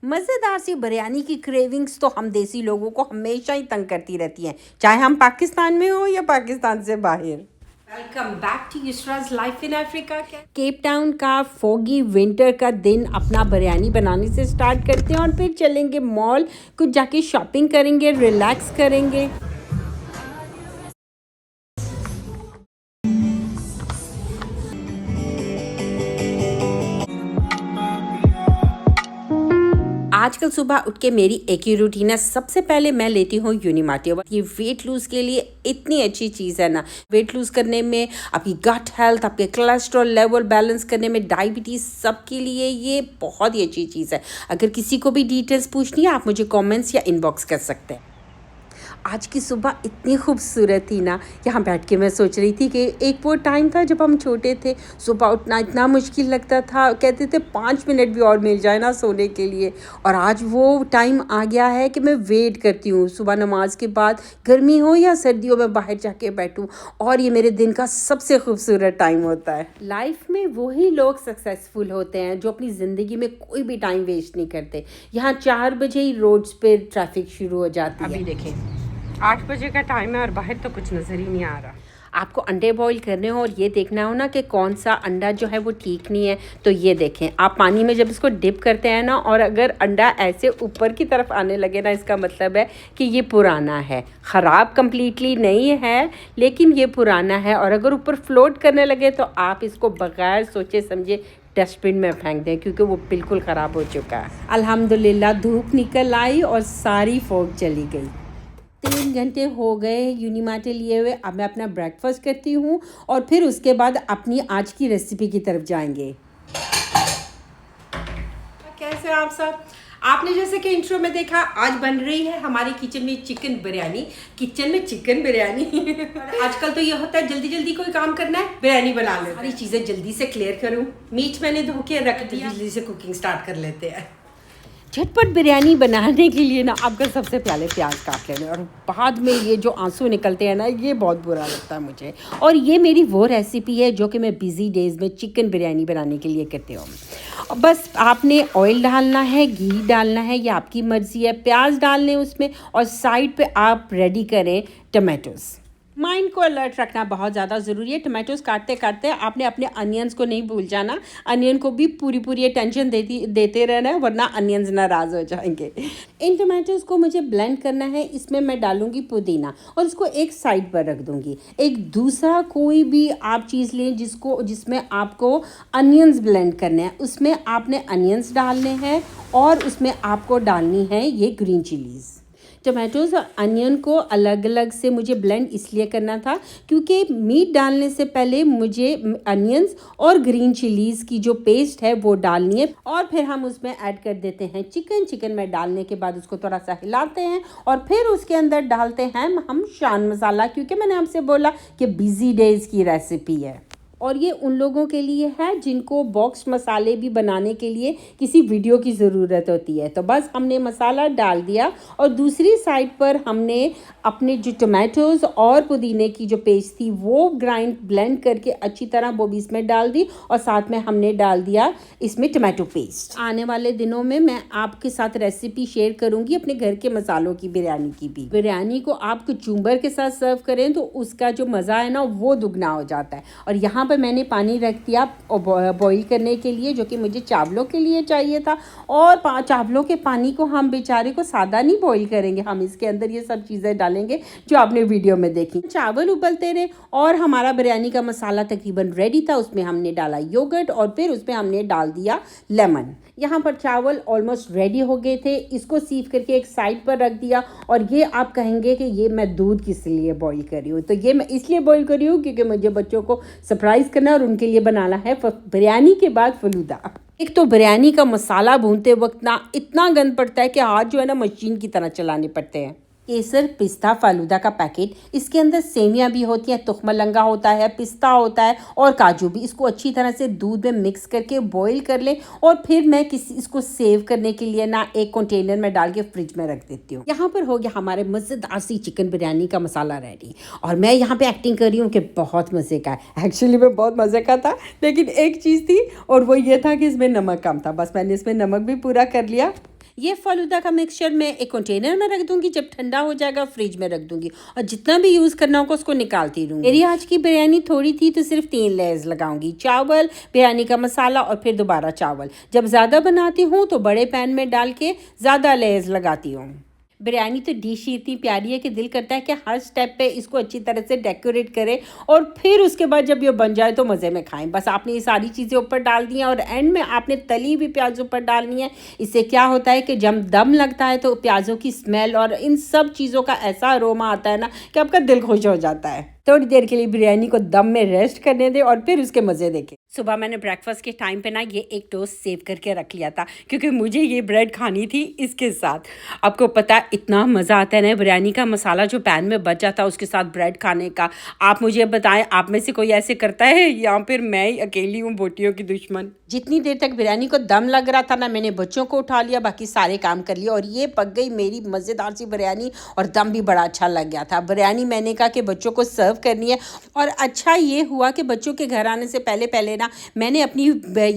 मज़ेदार सी बिरयानी की क्रेविंग्स तो हम देसी लोगों को हमेशा ही तंग करती रहती हैं, चाहे हम पाकिस्तान में हो या पाकिस्तान से बाहर। Welcome back to Yusraj life in Africa. Cape Town का फोगी विंटर का दिन अपना बिरयानी बनाने से स्टार्ट करते हैं और फिर चलेंगे मॉल, कुछ जाके शॉपिंग करेंगे, रिलैक्स करेंगे। आजकल सुबह उठ के मेरी एक ही रूटीन है। सबसे पहले मैं लेती हूँ यूनिमार्टी। ये वेट लूज़ के लिए इतनी अच्छी चीज़ है ना। वेट लूज़ करने में, आपकी गट हेल्थ, आपके कोलेस्ट्रॉल लेवल बैलेंस करने में, डायबिटीज़, सबके लिए ये बहुत ही अच्छी चीज़ है। अगर किसी को भी डिटेल्स पूछनी है आप मुझे कमेंट्स या इनबॉक्स कर सकते हैं। आज की सुबह इतनी खूबसूरत थी ना, यहाँ बैठ के मैं सोच रही थी कि एक वो टाइम था जब हम छोटे थे, सुबह उठना इतना मुश्किल लगता था, कहते थे 5 मिनट भी और मिल जाए ना सोने के लिए। और आज वो टाइम आ गया है कि मैं वेट करती हूँ सुबह नमाज के बाद, गर्मी हो या सर्दियों में बाहर जाके बैठूँ, और ये मेरे दिन का सबसे खूबसूरत टाइम होता है। लाइफ में वही लोग सक्सेसफुल होते हैं जो अपनी ज़िंदगी में कोई भी टाइम वेस्ट नहीं करते। यहाँ 4 बजे ही रोड्स पे ट्रैफिक शुरू हो जाती है। अभी देखें 8 बजे का टाइम है और बाहर तो कुछ नज़र ही नहीं आ रहा। आपको अंडे बॉईल करने हो और ये देखना हो ना कि कौन सा अंडा जो है वो ठीक नहीं है, तो ये देखें आप पानी में जब इसको डिप करते हैं ना, और अगर अंडा ऐसे ऊपर की तरफ आने लगे ना, इसका मतलब है कि ये पुराना है। ख़राब कंप्लीटली नहीं है लेकिन ये पुराना है। और अगर ऊपर फ्लोट करने लगे तो आप इसको बग़ैर सोचे समझे डस्टबिन में फेंक दें, क्योंकि वो बिल्कुल ख़राब हो चुका है। अल्हम्दुलिल्लाह धूप निकल आई और सारी फॉग चली गई। 3 घंटे हो गए यूनिमार्ट लिए हुए। अब मैं अपना ब्रेकफास्ट करती हूँ और फिर उसके बाद अपनी आज की रेसिपी की तरफ जाएंगे। कैसे आप सब? आपने जैसे कि इंट्रो में देखा, आज बन रही है हमारी किचन में चिकन बिरयानी। किचन में चिकन बिरयानी आजकल तो ये होता है जल्दी जल्दी कोई काम करना है, बिरयानी बना ले, सारी चीज़ें जल्दी से क्लियर करूँ। मीट मैंने धो के रख दिया, जल्दी से कुकिंग स्टार्ट कर लेते हैं। झटपट बिरयानी बनाने के लिए ना आपका सबसे पहले प्याज काट लेना, और बाद में ये जो आंसू निकलते हैं ना, ये बहुत बुरा लगता है मुझे। और ये मेरी वो रेसिपी है जो कि मैं बिज़ी डेज़ में चिकन बिरयानी बनाने के लिए करती हूँ। बस आपने ऑयल डालना है, घी डालना है, ये आपकी मर्ज़ी है। प्याज डालने उसमें, और साइड पे आप रेडी करें टमाटोज़। माइंड को अलर्ट रखना बहुत ज़्यादा ज़रूरी है। टमाटोज़ काटते काटते आपने अपने अनियंस को नहीं भूल जाना। अनियन को भी पूरी पूरी अटेंशन देते रहना है, वरना अनियंस नाराज़ हो जाएंगे। इन टमाटोज़ को मुझे ब्लेंड करना है। इसमें मैं डालूंगी पुदीना और इसको एक साइड पर रख दूंगी। एक दूसरा कोई भी आप चीज़ लें जिसमें आपको अनियंस ब्लेंड करने हैं, उसमें आपने अनियंस डालने हैं और उसमें आपको डालनी है ये ग्रीन चिलीज़। टमाटोज़ और अनियन को अलग अलग से मुझे ब्लेंड इसलिए करना था क्योंकि मीट डालने से पहले मुझे अनियंस और ग्रीन चिलीज़ की जो पेस्ट है वो डालनी है, और फिर हम उसमें ऐड कर देते हैं चिकन में डालने के बाद उसको थोड़ा सा हिलाते हैं, और फिर उसके अंदर डालते हैं हम शान मसाला, क्योंकि मैंने आपसे बोला कि बिज़ी डेज़ की रेसिपी है। और ये उन लोगों के लिए है जिनको बॉक्स मसाले भी बनाने के लिए किसी वीडियो की ज़रूरत होती है। तो बस हमने मसाला डाल दिया और दूसरी साइड पर हमने अपने जो टमाटोज़ और पुदीने की जो पेस्ट थी वो ब्लेंड करके अच्छी तरह वो भी इसमें डाल दी, और साथ में हमने डाल दिया इसमें टमाटो पेस्ट। आने वाले दिनों में मैं आपके साथ रेसिपी शेयर करूँगी अपने घर के मसालों की बिरयानी की भी। बिरयानी को आप कुचुम्बर के साथ सर्व करें तो उसका जो मज़ा है ना वो दुगना हो जाता है। और यहाँ पर मैंने पानी रख दिया बॉईल करने के लिए, जो कि मुझे चावलों के लिए चाहिए था। और चावलों के पानी को हम बेचारे को सादा नहीं बॉईल करेंगे, हम इसके अंदर ये सब चीज़ें डालेंगे जो आपने वीडियो में देखी। चावल उबलते रहे और हमारा बिरयानी का मसाला तकरीबन रेडी था। उसमें हमने डाला योगर्ट और फिर उसमें हमने डाल दिया लेमन। यहाँ पर चावल ऑलमोस्ट रेडी हो गए थे, इसको सीव करके एक साइड पर रख दिया। और ये आप कहेंगे कि ये मैं दूध किस लिए बॉईल कर रही हूँ, तो ये मैं इसलिए बॉईल कर रही हूँ क्योंकि मुझे बच्चों को सरप्राइज़ करना और उनके लिए बनाना है बिरयानी के बाद फलूदा। एक तो बिरयानी का मसाला भूनते वक्त ना इतना गंद पड़ता है कि हाथ जो है ना मशीन की तरह चलाने पड़ते हैं। केसर पिस्ता फालूदा का पैकेट, इसके अंदर सेवियां भी होती हैं, तुखमलंगा होता है, पिस्ता होता है और काजू भी। इसको अच्छी तरह से दूध में मिक्स करके बॉईल कर लें, और फिर मैं इसको सेव करने के लिए ना एक कंटेनर में डाल के फ्रिज में रख देती हूँ। यहाँ पर हो गया हमारे मज़ेदार सी चिकन बिरयानी का मसाला रेडी, और मैं यहाँ पे एक्टिंग कर रही हूँ कि बहुत मज़े का है। एक्चुअली में बहुत मज़े का था, लेकिन एक चीज़ थी और वो ये था कि इसमें नमक कम था। बस मैंने इसमें नमक भी पूरा कर लिया। ये फालूदा का मिक्सचर मैं एक कंटेनर में रख दूंगी, जब ठंडा हो जाएगा फ्रिज में रख दूंगी और जितना भी यूज़ करना होगा उसको निकालती रहूँगी। मेरी आज की बिरयानी थोड़ी थी तो सिर्फ 3 लेयर्स लगाऊंगी, चावल, बिरयानी का मसाला और फिर दोबारा चावल। जब ज़्यादा बनाती हूँ तो बड़े पैन में डाल के ज़्यादा लेयर्स लगाती हूँ। बिरयानी तो डिश ही इतनी प्यारी है कि दिल करता है कि हर स्टेप पे इसको अच्छी तरह से डेकोरेट करें और फिर उसके बाद जब ये बन जाए तो मज़े में खाएं। बस आपने ये सारी चीज़ें ऊपर डाल दी हैं और एंड में आपने तली भी प्याज ऊपर डालनी है। इससे क्या होता है कि जब दम लगता है तो प्याज़ों की स्मेल और इन सब चीज़ों का ऐसा अरोमा आता है ना कि आपका दिल खुश हो जाता है। थोड़ी देर के लिए बिरयानी को दम में रेस्ट करने दें और फिर उसके मज़े देखें। सुबह मैंने ब्रेकफास्ट के टाइम पे ना ये एक टोस्ट सेव करके रख लिया था क्योंकि मुझे ये ब्रेड खानी थी इसके साथ। आपको पता है इतना मज़ा आता है ना बिरयानी का मसाला जो पैन में बच जाता है उसके साथ ब्रेड खाने का। आप मुझे बताएं, आप में से कोई ऐसे करता है या फिर मैं ही अकेली हूँ बोटियों की दुश्मन? जितनी देर तक बिरयानी को दम लग रहा था ना, मैंने बच्चों को उठा लिया, बाकी सारे काम कर लिया और ये पक गई मेरी मज़ेदार सी बिरयानी और दम भी बड़ा अच्छा लग गया था। बिरयानी मैंने कहा कि बच्चों को सर्व करनी है और अच्छा ये हुआ कि बच्चों के घर आने से पहले पहले ना मैंने अपनी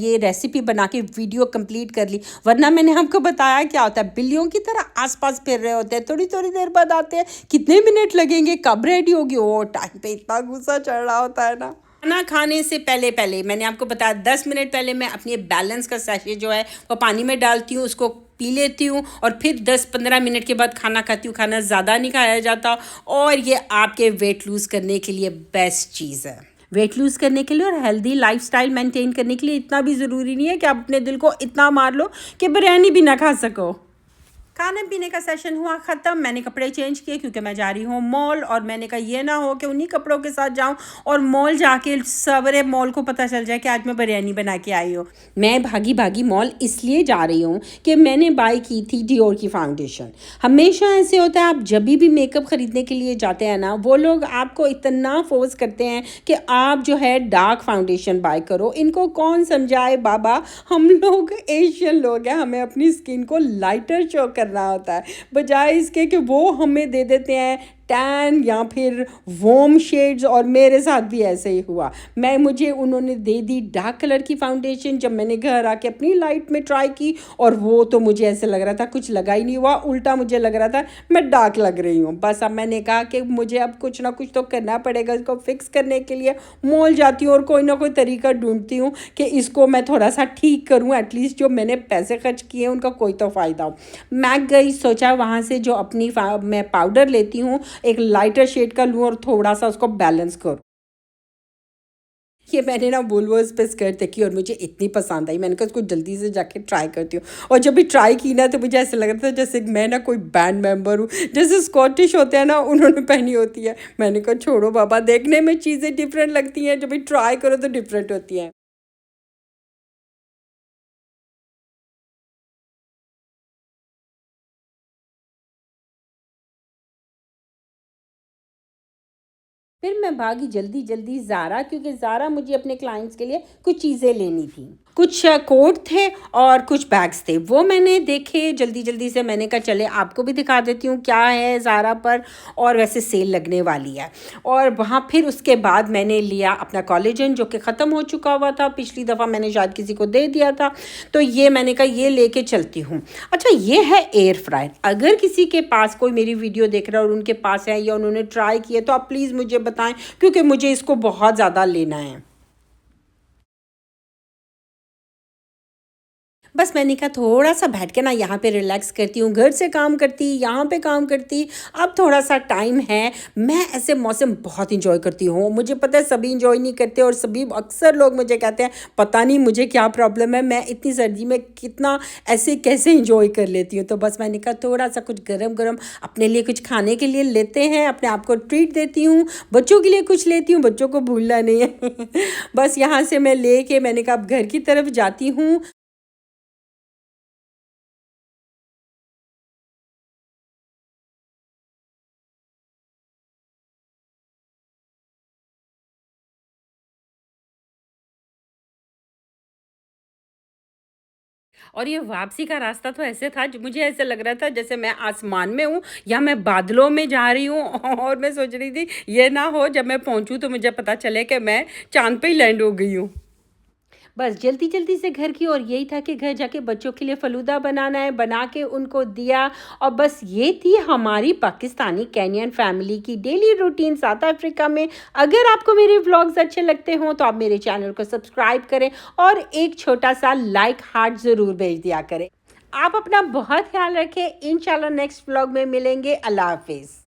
ये रेसिपी बना के वीडियो कंप्लीट कर ली, वरना मैंने आपको बताया क्या होता है, बिल्लियों की तरह आसपास फिर रहे होते हैं, थोड़ी थोड़ी देर बाद आते हैं, कितने मिनट लगेंगे, कब रेडी होगी, वो टाइम पे इतना गुस्सा चढ़ रहा होता है ना। खाना खाने से पहले पहले मैंने आपको बताया 10 मिनट पहले मैं अपनी बैलेंस का सैशे जो है वो पानी में डालती हूँ, उसको पी लेती हूँ और फिर 10-15 मिनट के बाद खाना खाती हूँ। खाना ज़्यादा नहीं खाया जाता और ये आपके वेट लूज़ करने के लिए बेस्ट चीज़ है। वेट लूज़ करने के लिए और हेल्दी लाइफस्टाइल मेंटेन करने के लिए इतना भी ज़रूरी नहीं है कि आप अपने दिल को इतना मार लो कि बिरयानी भी ना खा सको। खाने पीने का सेशन हुआ ख़त्म, मैंने कपड़े चेंज किए क्योंकि मैं जा रही हूँ मॉल और मैंने कहा ये ना हो कि उन्हीं कपड़ों के साथ जाऊँ और मॉल जाके सवेरे मॉल को पता चल जाए कि आज मैं बिरयानी बना के आई हूँ। मैं भागी भागी मॉल इसलिए जा रही हूँ कि मैंने बाय की थी डियोर की फाउंडेशन। हमेशा ऐसे होता है, आप जब भी मेकअप ख़रीदने के लिए जाते हैं ना, वो लोग आपको इतना फोर्स करते हैं कि आप जो है डार्क फाउंडेशन बाय करो। इनको कौन समझाए बाबा, हम लोग एशियन लोग हैं, हमें अपनी स्किन को लाइटर शो करना होता है, बजाय इसके कि वो हमें दे देते हैं टैन या फिर वार्म शेड्स। और मेरे साथ भी ऐसे ही हुआ, मुझे उन्होंने दे दी डार्क कलर की फाउंडेशन। जब मैंने घर आके अपनी लाइट में ट्राई की और वो तो मुझे ऐसे लग रहा था कुछ लगा ही नहीं हुआ, उल्टा मुझे लग रहा था मैं डार्क लग रही हूँ। बस अब मैंने कहा कि मुझे अब कुछ ना कुछ तो करना पड़ेगा इसको फिक्स करने के लिए। मॉल जाती हूँ और कोई ना कोई तरीका ढूंढती हूँ कि इसको मैं थोड़ा सा ठीक करूँ, एटलीस्ट जो मैंने पैसे खर्च किए उनका कोई तो फ़ायदा हो। मैं गई, सोचा वहाँ से जो अपनी मैं पाउडर लेती हूँ एक लाइटर शेड का लूँ और थोड़ा सा उसको बैलेंस करूँ। ये मैंने ना वुलवर्स पे स्कर्ट देखी और मुझे इतनी पसंद आई, मैंने कहा उसको जल्दी से जाके ट्राई करती हूँ। और जब भी ट्राई की ना तो मुझे ऐसा लग रहा था जैसे मैं ना कोई बैंड मेंबर हूँ, जैसे स्कॉटिश होते हैं ना उन्होंने पहनी होती है। मैंने कहा छोड़ो बाबा, देखने में चीज़ें डिफरेंट लगती हैं, जब भी ट्राई करो तो डिफरेंट होती हैं। फिर मैं भागी जल्दी जल्दी ज़ारा, क्योंकि ज़ारा मुझे अपने क्लाइंट्स के लिए कुछ चीज़ें लेनी थी। कुछ कोट थे और कुछ बैग्स थे, वो मैंने देखे जल्दी जल्दी से। मैंने कहा चले आपको भी दिखा देती हूँ क्या है ज़ारा पर, और वैसे सेल लगने वाली है। और वहाँ फिर उसके बाद मैंने लिया अपना कोलेजन जो कि ख़त्म हो चुका हुआ था, पिछली दफ़ा मैंने शायद किसी को दे दिया था, तो ये मैंने कहा ये लेके चलती हूँ। अच्छा, ये है एयर फ्रायर। अगर किसी के पास कोई मेरी वीडियो देख रहा है और उनके पास है या उन्होंने ट्राई किया तो आप प्लीज़ मुझे बताएं, क्योंकि मुझे इसको बहुत ज़्यादा लेना है। बस मैंने कहा थोड़ा सा बैठ के ना यहाँ पे रिलैक्स करती हूँ, घर से काम करती, यहाँ पे काम करती, अब थोड़ा सा टाइम है। मैं ऐसे मौसम बहुत इंजॉय करती हूँ। मुझे पता है सभी इंजॉय नहीं करते और सभी अक्सर लोग मुझे कहते हैं पता नहीं मुझे क्या प्रॉब्लम है, मैं इतनी सर्दी में कितना ऐसे कैसे इंजॉय कर लेती हूँ। तो बस मैंने कहा थोड़ा सा कुछ गरम गरम अपने लिए कुछ खाने के लिए लेते हैं, अपने आप को ट्रीट देती हूँ, बच्चों के लिए कुछ लेती हूँ, बच्चों को भूलना नहीं है। बस यहाँ से मैं लेके मैंने कहा अब घर की तरफ जाती हूँ। और ये वापसी का रास्ता तो ऐसे था, जो मुझे ऐसे लग रहा था जैसे मैं आसमान में हूँ या मैं बादलों में जा रही हूँ। और मैं सोच रही थी ये ना हो जब मैं पहुँचूँ तो मुझे पता चले कि मैं चाँद पे ही लैंड हो गई हूँ। बस जल्दी जल्दी से घर की, और यही था कि घर जाके बच्चों के लिए फ़लूदा बनाना है, बना के उनको दिया। और बस ये थी हमारी पाकिस्तानी केनियन फैमिली की डेली रूटीन साउथ अफ्रीका में। अगर आपको मेरे व्लॉग्स अच्छे लगते हों तो आप मेरे चैनल को सब्सक्राइब करें और एक छोटा सा लाइक हार्ट ज़रूर भेज दिया करें। आप अपना बहुत ख्याल रखें। इंशाल्लाह नेक्स्ट व्लॉग में मिलेंगे। अल्लाह हाफिज़।